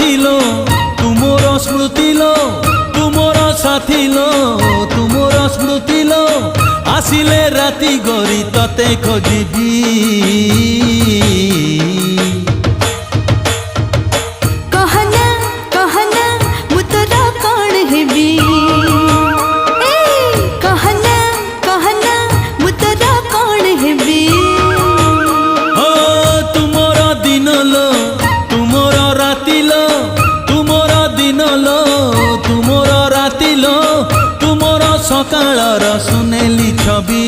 সাথী লো তুমোর স্মৃতি লো তুমোর সাথী লো তুমোর স্মৃতি লো আসিলে রাতি গরি ততে খোঁজিবি সকালর শুনেলি ছবি।